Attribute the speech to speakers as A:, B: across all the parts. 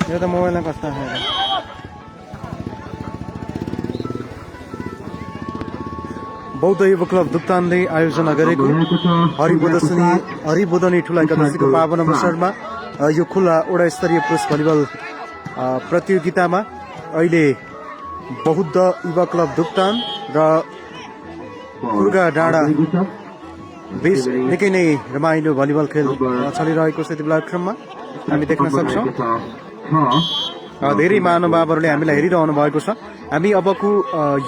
A: यो त मोबाइलमा कस्तो छ बौद्ध युवा क्लब दुप्तानले आयोजना गरेको हरिबोधनी ठुला एकादशीको पावन अवसरमा यो खुला वडा स्तरीय पुरुष भलिबल प्रतियोगितामा अहिले बौद्ध युवा क्लब दुप्तान र कुर्गा डाँडा बीच निकै नै रमाइलो भलिबल खेल चलिरहेको छ। यति बेला क्रममा हामी देख्न सक्छौँ धेरै महानुभावहरूले हामीलाई हेरिरहनु भएको छ। हामी अबको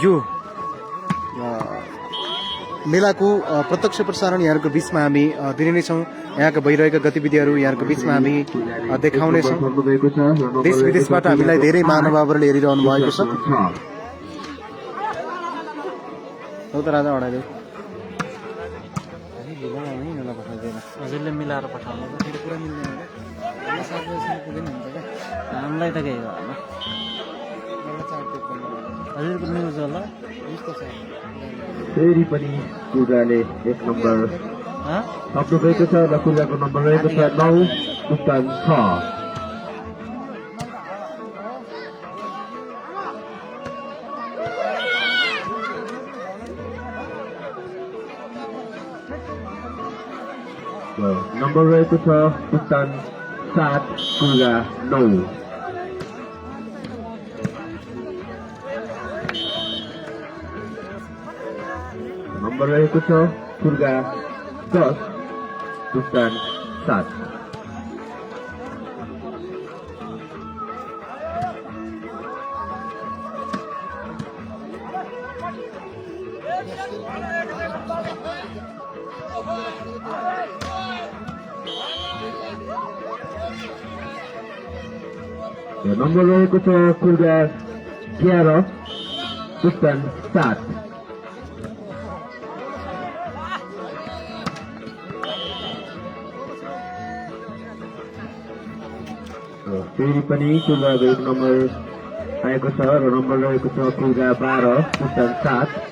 A: यो मेलाको प्रत्यक्ष प्रसारण यहाँको बीचमा हामी दिने नै छौँ। यहाँका भइरहेका गतिविधिहरू यहाँको बीचमा हामी देखाउनेछौँ। देश विदेशबाट हामीलाई धेरै महानुभावहरूले हेरिरहनु भएको छ। राजा अडाइदेऊ हजुरले मिलाएर पठाउनु पुरा मिल्दैन पुगेन हुन्छ क्या हामीलाई त केही भएन हजुरको न्युज होला यस्तो छ।
B: फेरि पनि कुर्गाले 1 नम्बर आफ्नो भएको छ र कुर्गाको नम्बर रहेको छ 9 दुप्तान 6। नम्बर रहेको छ दुप्तान 7 कुर्गा 9। नम्बर रहेको छ कुर्गा 10 दुप्तान 7। नम्बर रहेको छ कुर्गा 11 दुप्तान 7। फेरि पनि कुर्गाको 1 नम्बर आएको छ र नम्बर रहेको छ कुर्गा 12 दुप्तान 7।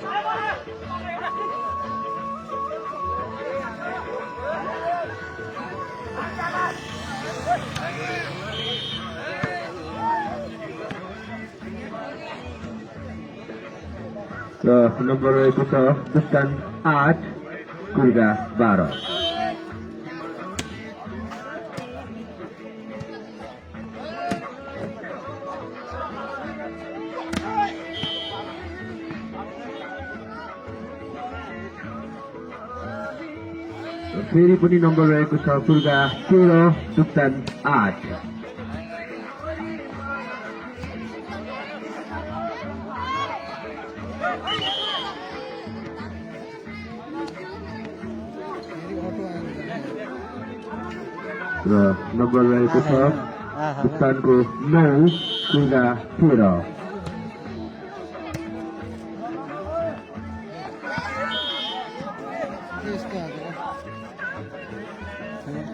B: र नम्बर रहेको छ दुप्तान 8 कुर्गा 12। फेरि पनि नम्बर रहेको छ कुर्गा 13 दुप्तान 8। र नम्बर रहेको छ दुप्तानको 9 कुर्गा 13।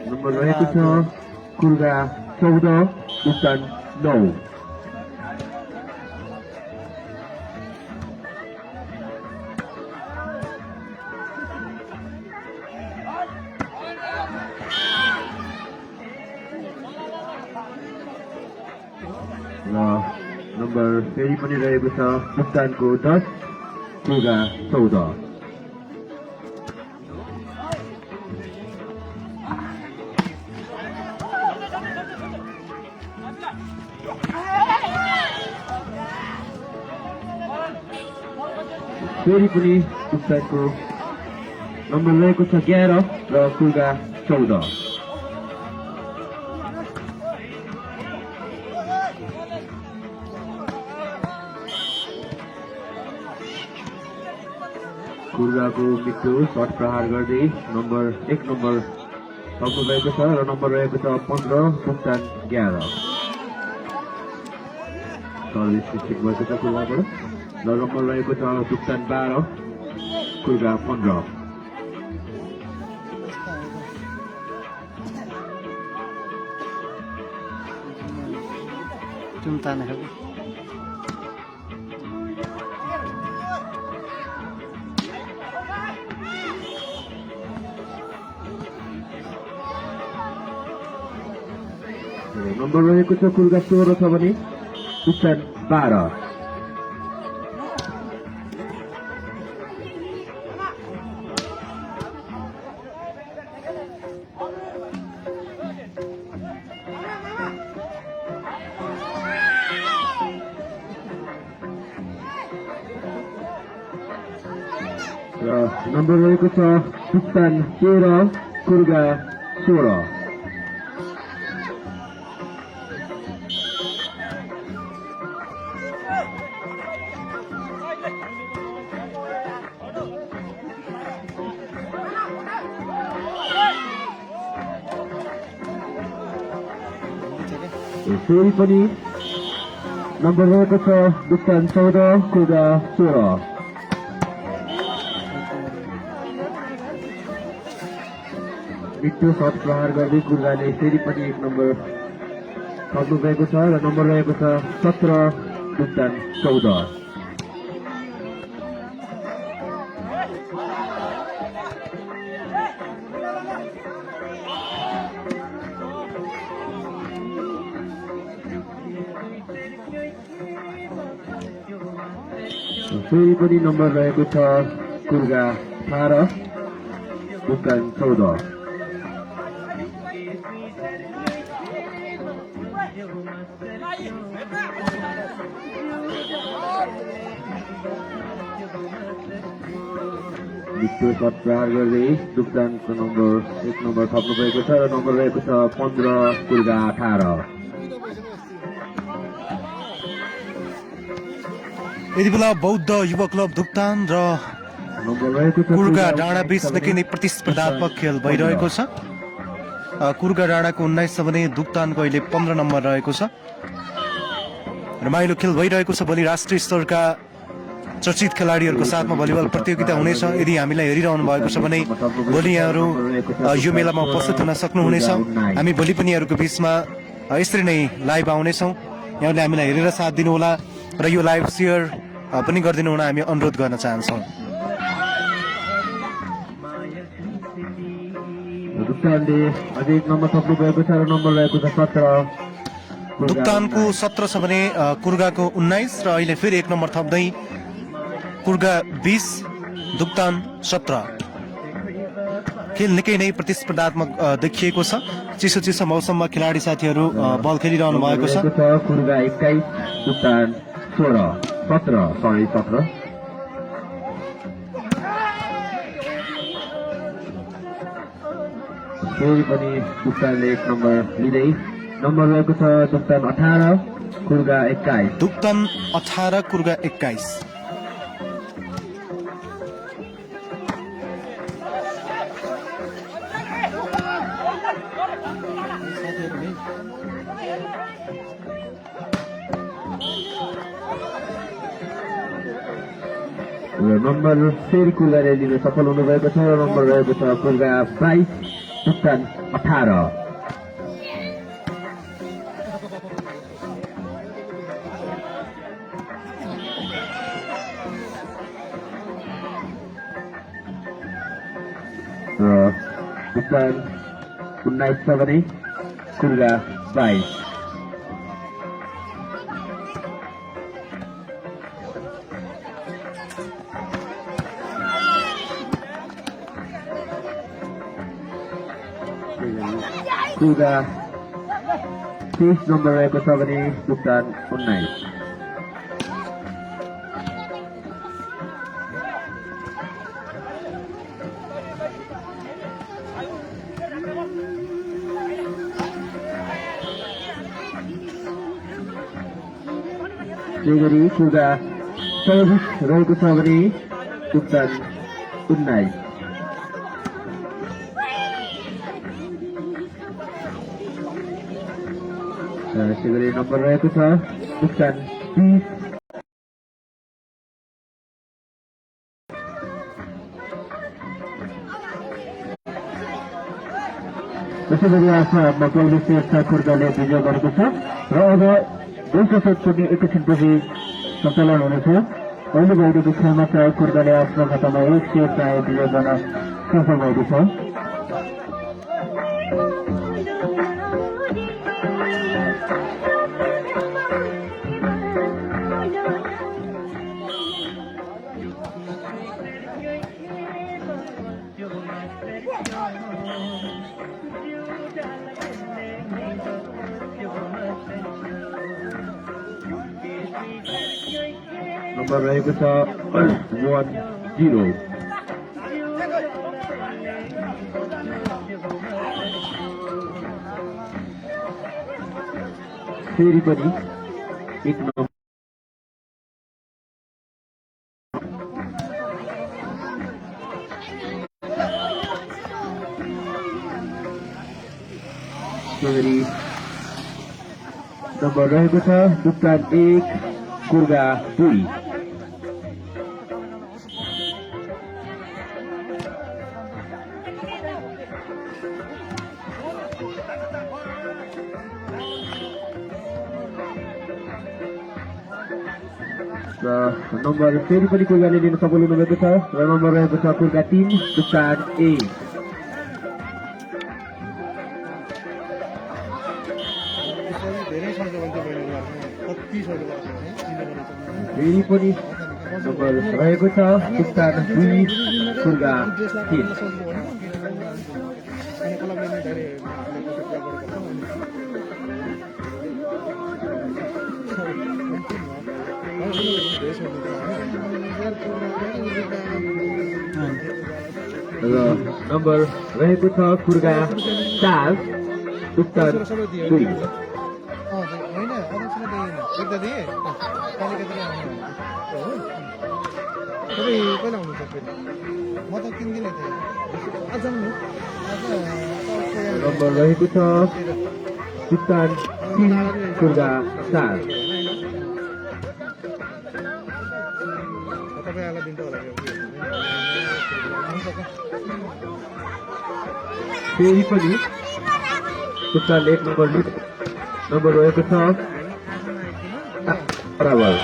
B: नम्बर रहेको छ कुर्गा 14 दुप्तान 9। र नम्बर फेरि पनि रहेको छ दुप्तानको 10 कुर्गा 14। फेरि पनि दुप्तानको नम्बर रहेको छ 11 र कुर्गा 14। कुर्गाको मिट्टो शट प्रहार गर्दै नम्बर 1 नम्बर सक्नु भएको छ र नम्बर रहेको छ 15 दुप्तान 11। सर्भिस मिस्टेक भएको छ कुर्गाबाट र नम्बर रहेको छ दुप्तान 12 कुर्गा 15। नम्बर रहेको छ खुर्गा 16 छ भने दुक्तान 12। र नम्बर रहेको छ दुक्तान 13 खुर्गा 16। फेरि पनि नम्बर रहेको छ दुक्तान 14 खुर्गा 16। मिठो शट प्रहार गर्दै खुर्गाले फेरि पनि 1 नम्बर थप्नु भएको छ र नम्बर रहेको छ 17 दुक्तान 14। फेरि पनि नम्बर रहेको छ खुर्गा 18 दुक्तान 14। मिठो शट प्रहार गर्दै दुक्तानको नम्बर 1 नम्बर थप्नु भएको छ र नम्बर रहेको छ 15 खुर्गा 18।
A: यति बेला बौद्ध युवा क्लब दुक्तान र
B: नम्बर रहेको छ
A: कुर्गा डाँडा बीच निकै नै प्रतिस्पर्धात्मक खेल भइरहेको छ। कुर्गा डाँडाको 19 छ भने दुक्तानको अहिले 15 नम्बर रहेको छ। रमाइलो खेल भइरहेको छ। भोलि राष्ट्रिय स्तरका चर्चित खेलाडीहरूको साथमा भलिबल प्रतियोगिता हुनेछ। यदि हामीलाई हेरिरहनु भएको छ भने भोलि यहाँहरू यो मेलामा उपस्थित हुन सक्नुहुनेछ। हामी भोलि पनि यहाँहरूको बिचमा यसरी नै लाइभ आउनेछौँ। यहाँले हामीलाई हेरेर साथ दिनुहोला र यो लाइभ सेयर पनि गरिदिनु हुन हामी अनुरोध गर्न चाहन्छौँ।
B: दुक्तानले अझै 1 नम्बर थप्नु भएको छ र नम्बर रहेको छ 17।
A: दुक्तानको 17 छ भने कुर्गाको 19 र अहिले फेरि 1 नम्बर थप्दै कुर्गा 20 दुक्तान 17। खेल निकै नै प्रतिस्पर्धात्मक देखिएको छ। चिसो चिसो मौसममा खेलाडी साथीहरू बल खेलिरहनु भएको छ।
B: कुर्गा 21 दुक्तान 17। फेरि पनि दुक्तानले 1 नम्बर लिँदै नम्बर रहेको छ दुक्तान 18 कुर्गा 21।
A: दुक्तान 18 कुर्गा 21।
B: नम्बर फेरि कुर्गाले लिन सफल हुनुभएको छ र नम्बर रहेको छ कुर्गा 22 दुक्तान 18। र दुक्तान 19 छ भने कुर्गा 22। कुर्गा 23 नम्बर रहेको छ भने दुक्तान 19। गरी कुर्गा 24 रहेको छ भने दुक्तान 19। त्यसै गरी नम्बर रहेको छ दुक्तान 20। त्यसै गरी आफ्नो हातमा 24 कुर्गाले विजय गरेको छ र अब दोस्रो सेट पनि एकैछिनपछि सञ्चालन हुनेछ। अहिले भइरहेको खेलमा चाहिँ कुर्गाले आफ्नो खातामा 1 सेट चाहिँ विजय गर्न सफल भएको छ। नम्बर रहेको छ 10। फेरि पनि 1 नम्बर नम्बर रहेको छ दुप्तान 1 कुर्गा 2। नम्बर फेरि पनि कुर्गाले लिन सफल हुनुभएको छ र नम्बर रहेको छ कुर्गा 3 दुप्तान 1। फेरि पनि नम्बर रहेको छ दुप्तान 2 कुर्गा 3। र नम्बर रहेको छ कुर्गा 4 दुप्तान 2। नम्बर रहेको छ दुप्तान 3 कुर्गा 4। फेरि पनि दुप्तान 1 नम्बर रहेको छ बराबर।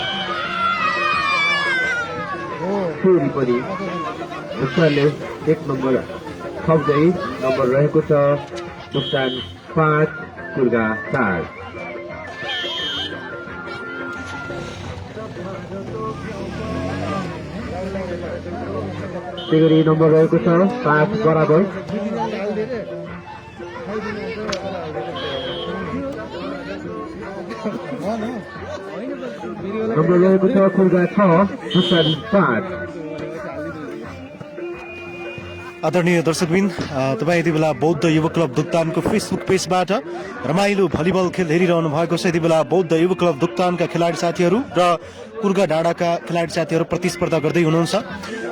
B: फेरि पनि दुप्तानले 1 नम्बर थप्दै नम्बर रहेको छ दुप्तान 5 कुर्गा 4। त्यही गरी नम्बर रहेको छ 5 बराबर। नम्बर रहेको छ कुर्गा 6 दुप्तान 5।
A: आदरणीय दर्शकबिन, तपाईँ यति बेला बौद्ध युवा क्लब दुक्तानको फेसबुक पेजबाट रमाइलो भलिबल खेल हेरिरहनु भएको छ। यति बेला बौद्ध युवा क्लब दुक्तानका खेलाडी साथीहरू र कुर्गा डाँडाका खेलाडी साथीहरू प्रतिस्पर्धा गर्दै हुनुहुन्छ।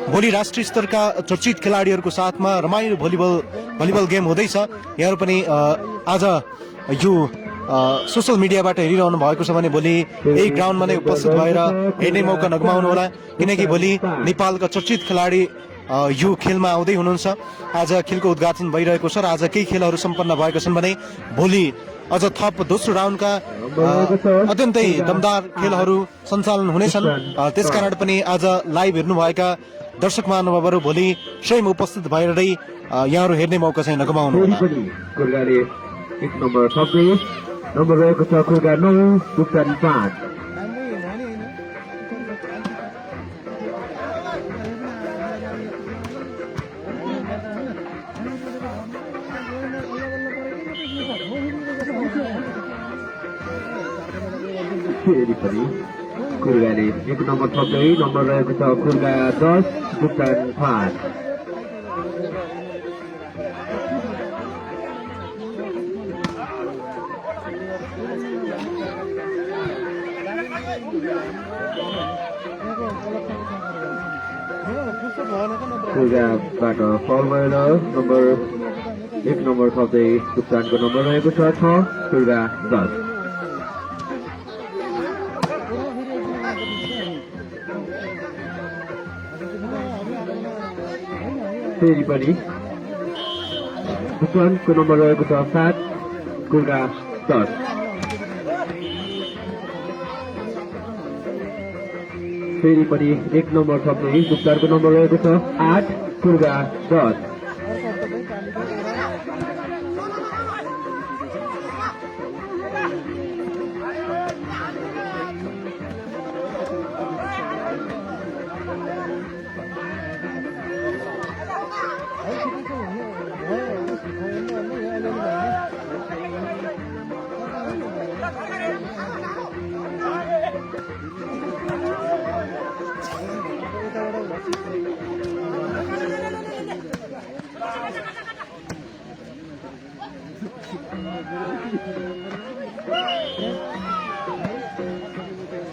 A: भोलि राष्ट्रिय स्तरका चर्चित खेलाडीहरूको साथमा रमाइलो भलिबल गेम हुँदैछ। यहाँहरू पनि आज यो सोसल मिडियाबाट हेरिरहनु भएको छ भने भोलि यही ग्राउन्डमा नै उपस्थित भएर हेर्ने मौका नगुमाउनुहोला, किनकि भोलि नेपालका चर्चित खेलाडी यो खेलमा आउँदै हुनुहुन्छ। आज खेलको उद्घाटन भइरहेको छ र आज केही खेलहरू सम्पन्न भएको छन् भने भोलि अझ थप दोस्रो राउन्डका अत्यन्तै दमदार खेलहरू सञ्चालन हुनेछन्। त्यसकारण पनि आज लाइभ हेर्नुभएका दर्शक महानुभावहरू भोलि स्वयं उपस्थित भएर यहाँहरू हेर्ने मौका चाहिँ नगुमाउनु।
B: नम्बर रहेको छ कुर्गा 9 दुप्तान 5। फेरि पनि कुर्गाले 1 नम्बर थप्दै नम्बर रहेको छ कुर्गा 10 दुप्तान 5। कुर्गाबाट फल भएर नम्बर 1 नम्बर थप्दै दुप्तानको नम्बर रहेको छ 6 कुर्गा 10। फेरि पनि दुप्तानको नम्बर रहेको छ 7 कुर्गा 10। फेरि पनि 1 नम्बर थप्दै दुप्तानको नम्बर रहेको छ 8 कुर्गा 10।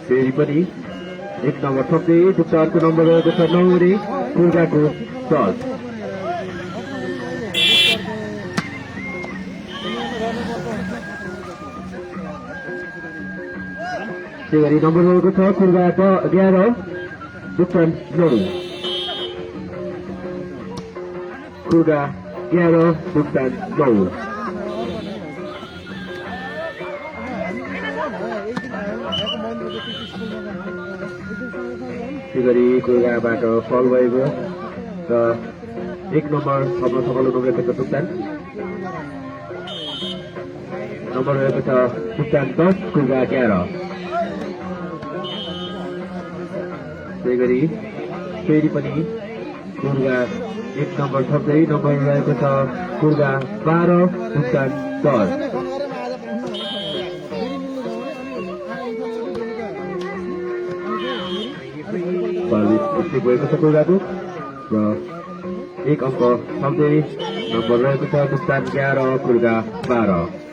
B: फेरि पनि 1 नम्बर थप्दै जुप्तानको नम्बर रहेको छ 9 रे कुर्गाको टस त्यही गरी नम्बर रहेको छ कुर्गा 11 जुप्तान 9 कुर्गा 11 जुप्तान 9 गरी कुर्गाबाट फल भएको र 1 नम्बर थप्न सफल हुनुभएको छ जुप्तान नम्बर रहेको छ जुप्तान 10 कुर्गा 11 त्यही गरी फेरि पनि कुर्गा 1 नम्बर थप्दै नम्बर रहेको छ कुर्गा 12 जुप्तान 10 भएको छ कुर्गाको र 1 अङ्क थप्दै नम्बर रहेको छ जुप्तान 11 कुर्गा 12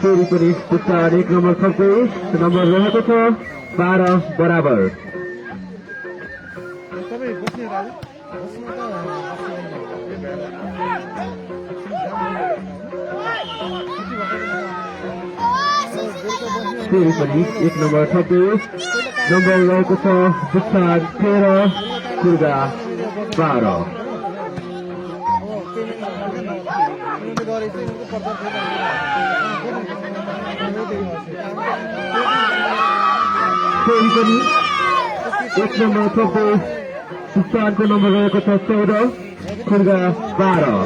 B: फेरि पनि जुप्तान 1 नम्बर थप्दै नम्बर रहेको छ 12 बराबर फेरि पनि 1 नम्बर थप्दै नम्बर रहेको छ जुप्तान 13 कुर्गा 12 फेरि पनि 1 नम्बर थप्दै जुप्तानको नम्बर रहेको छ 14 कुर्गा 12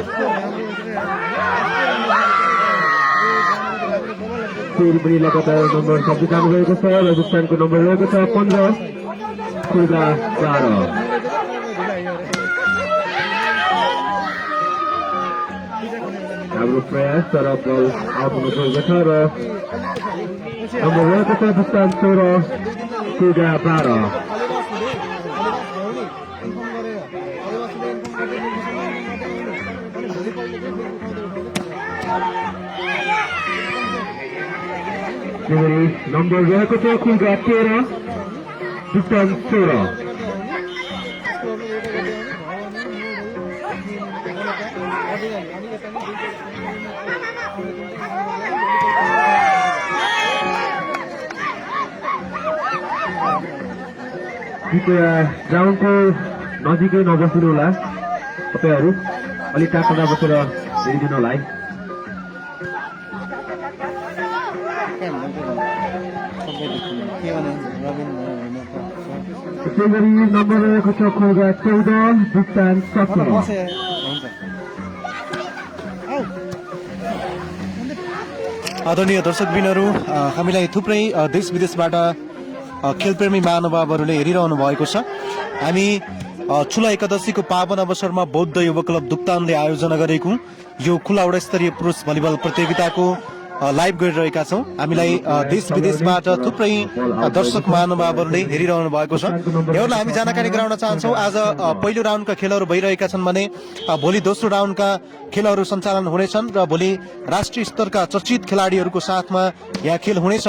B: फेरि पनि लगातार नम्बर थप्दै जानुभएको छ र जुप्तानको नम्बर रहेको छ 15 कुर्गा 12 हाम्रो प्रयास तर बल आउट हुन गएको छ र नम्बर रहेको छ जुप्तान 16 कुर्गा 12 नम्बर रहेको छ कुर्गा 13 जुप्तान 16 कृपया ग्राउन्डको नजिकै नबस्नु होला तपाईहरू अलिक टाढा बसेर हेरिदिनु होला है त्यसै गरी नम्बर रहेको छ कुर्गा 14 जुप्तान 17
A: आदरणीय दर्शकबिनहरू हामीलाई थुप्रै देश विदेशबाट खेलप्रेमी महानुभावहरूले हेरिरहनु भएको छ हामी ठुला एकादशीको पावन अवसरमा बौद्ध युवा क्लब दुक्तानले आयोजना गरेको यो खुला वडा स्तरीय पुरुष भलिबल प्रतियोगिताको लाइभ गरिरहेका छौं हामीलाई देश विदेशबाट थुप्रै दर्शक महानुभावहरूले हेरिरहनु भएको छ एउटा हामी जानकारी गराउन चाहन्छौं आज पहिलो राउन्डका खेलहरू भइरहेका छन् भने भोलि दोस्रो राउन्डका खेलहरू सञ्चालन हुनेछन् र भोलि राष्ट्रिय स्तरका चर्चित खेलाडीहरूको साथमा यहाँ खेल हुनेछ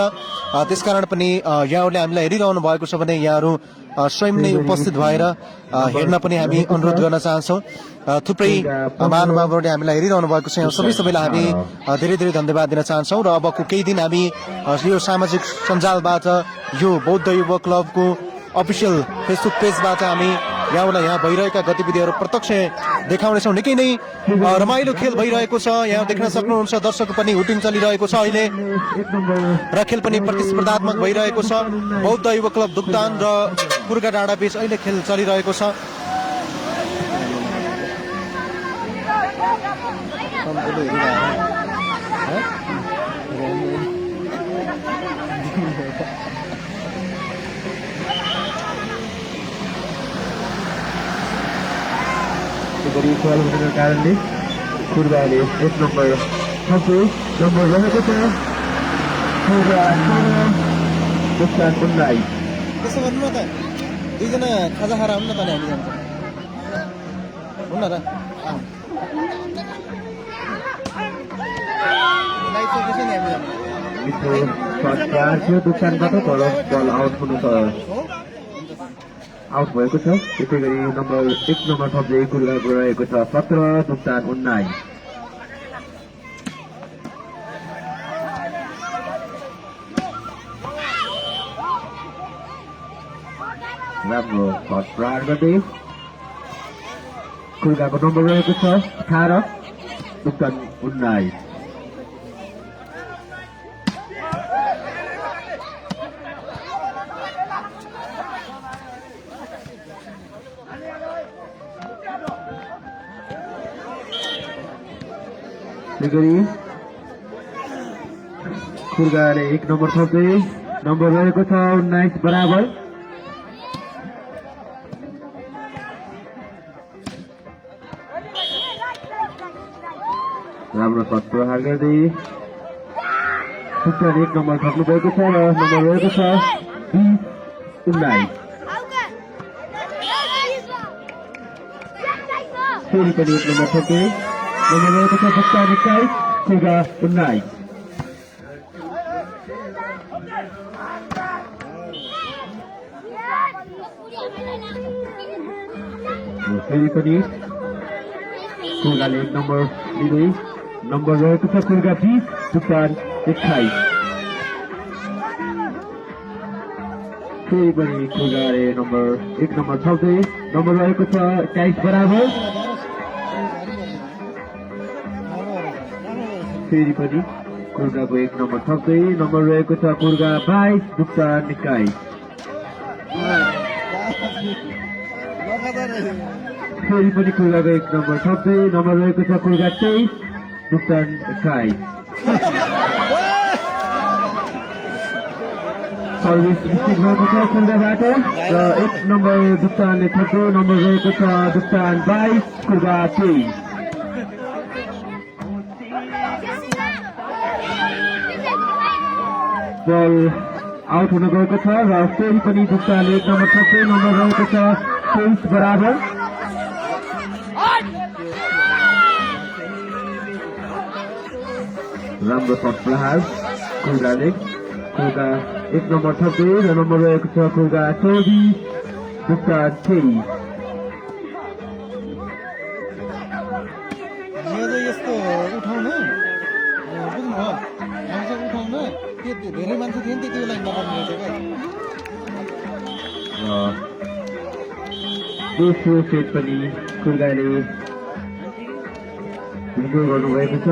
A: त्यसकारण पनि यहाँहरूले हामीलाई हेरिरहनु भएको छ भने यहाँहरू स्वयं नै उपस्थित भएर हेर्न पनि हामी अनुरोध गर्न चाहन्छौं थुप्रै महानुभावहरूले हामीलाई हेरिरहनु भएको छ सबैलाई हामी धेरै धेरै धन्यवाद दिन चाहन्छौं र अबको केही दिन हामी यो सामाजिक सञ्जालबाट यो बौद्ध युवा क्लबको अफिसियल फेसबुक पेजबाट हामी यहाँलाई यहाँ भइरहेका गतिविधिहरू प्रत्यक्ष देखाउनेछौँ निकै नै रमाइलो खेल भइरहेको छ यहाँ देख्न सक्नुहुन्छ दर्शक पनि हुटिङ चलिरहेको छ अहिले र खेल पनि प्रतिस्पर्धात्मक भइरहेको छ बौद्ध युवा क्लब दुक्तान र कुर्गा डाँडा बीच अहिले खेल चलिरहेको छ
B: कारणले खुर्गाले 1 नम्बर थप्दै नम्बर रहेको छ खुर्गा 16 दुक्तान 19
A: त्यसो गर्नु न त दुईजना खाजा खाएर आउनु न त हामी जान्छ हुन र
B: मिठो सर्ट तयार थियो दुक्तानबाट तर बल आउट हुनु त आउट भएको छ त्यसै गरी नम्बर 1 नम्बर थप्दै खुर्गाको रहेको छ 17 दुक्तान 19 राम्रो सर्ट प्रहार गर्दै खुर्गाको नम्बर रहेको छ 18 दुक्तान 19 गरी खुर्गाले 1 नम्बर थप्दै नम्बर रहेको छ 19 बराबर राम्रो सर्ट प्रहार गर्दै दुक्तान 1 नम्बर थप्नु भएको छ र नम्बर रहेको छ 20 19 फेरि पनि 1 नम्बर थप्दै नम्बर रहेको छ दुक्तान 21 खुर्गा 19 फेरि पनि खुर्गाले 1 नम्बर लिँदै नम्बर रहेको छ खुर्गा 20 दुक्तान 28 फेरि पनि खुर्गाले नम्बर 1 नम्बर थप्दै नम्बर रहेको छ 28 बराबर फेरि पनि खुर्गाको 1 नम्बर थप्दै नम्बर रहेको छ खुर्गा 22 दुक्तान 21 फेरि पनि खुर्गाको 1 नम्बर थप्दै नम्बर रहेको छ खुर्गा 23 दुक्तान 21 सर्भिस रिसिभ भएको छ खुर्गाबाट र 1 नम्बर दुक्तानले थप्दै नम्बर रहेको छ दुक्तान 22 खुर्गा 23 बल आउट हुन गएको छ र फेरि पनि दुक्तानले 1 नम्बर थप्दै नम्बर रहेको छ 23 बराबर राम्रो सर्ट प्रहार खुर्गाले खुर्गा 1 नम्बर थप्दै र नम्बर रहेको छ खुर्गा 24 दुक्तान 23
A: यस्तो उठाउन बुझ्नुभयो हामी चाहिँ उठाउन धेरै मान्छे थियो नि त्यति बेला नगर्नु
B: र दोस्रो सेट पनि खुर्गाले विजय गर्नुभएको छ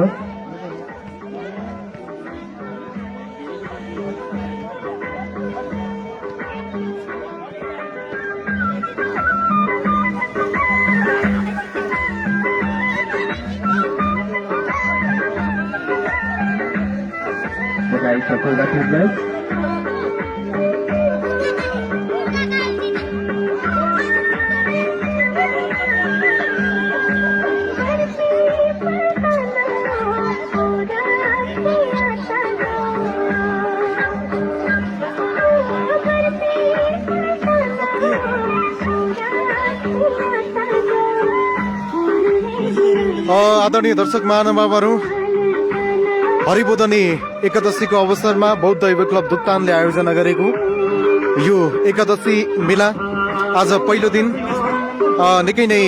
B: खुर्गा टिमलाई
A: आदरणीय दर्शक महानुभावहरू हरिबोधनी एकादशीको अवसरमा बौद्ध युवा क्लब दुक्तानले आयोजना गरेको यो एकादशी मेला आज पहिलो दिन निकै नै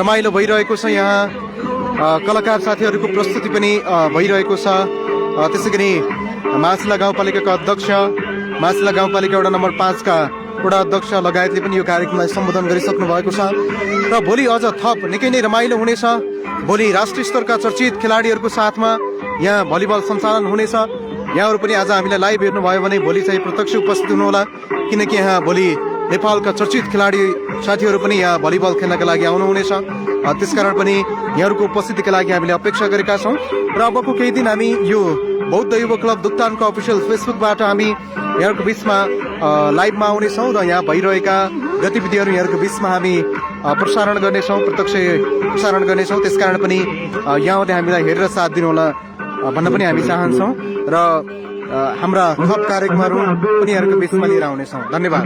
A: रमाइलो भइरहेको छ। यहाँ कलाकार साथीहरूको प्रस्तुति पनि भइरहेको छ। त्यसै गरी मासिला गाउँपालिकाका अध्यक्ष, मासिला गाउँपालिका वडा नम्बर 5 का वडा अध्यक्ष लगायतले पनि यो कार्यक्रमलाई सम्बोधन गरिसक्नु भएको छ र भोलि अझ थप निकै नै रमाइलो हुनेछ। भोलि राष्ट्रिय स्तरका चर्चित खेलाडीहरूको साथमा यहाँ भलिबल सञ्चालन हुनेछ। यहाँहरू पनि आज हामीलाई लाइभ हेर्नुभयो भने भोलि चाहिँ प्रत्यक्ष उपस्थित हुनुहोला, किनकि यहाँ भोलि नेपालका चर्चित खेलाडी साथीहरू पनि यहाँ भलिबल खेल्नका लागि आउनुहुनेछ। त्यसकारण पनि यहाँहरूको उपस्थितिका लागि हामीले अपेक्षा गरेका छौँ र अबको केही दिन हामी यो बौद्ध युवा क्लब दुक्तानको अफिसियल फेसबुकबाट हामी यहाँहरूको बिचमा लाइभमा आउनेछौँ र यहाँ भइरहेका गतिविधिहरू यहाँहरूको बिचमा हामी प्रसारण गर्नेछौँ, प्रत्यक्ष प्रसारण गर्नेछौँ। त्यसकारण पनि यहाँहरूले हामीलाई हेरेर साथ दिनुहोला भन्न पनि हामी चाहन्छौँ र हाम्रा थप कार्यक्रमहरू उनीहरूको बिचमा लिएर आउनेछौँ। धन्यवाद।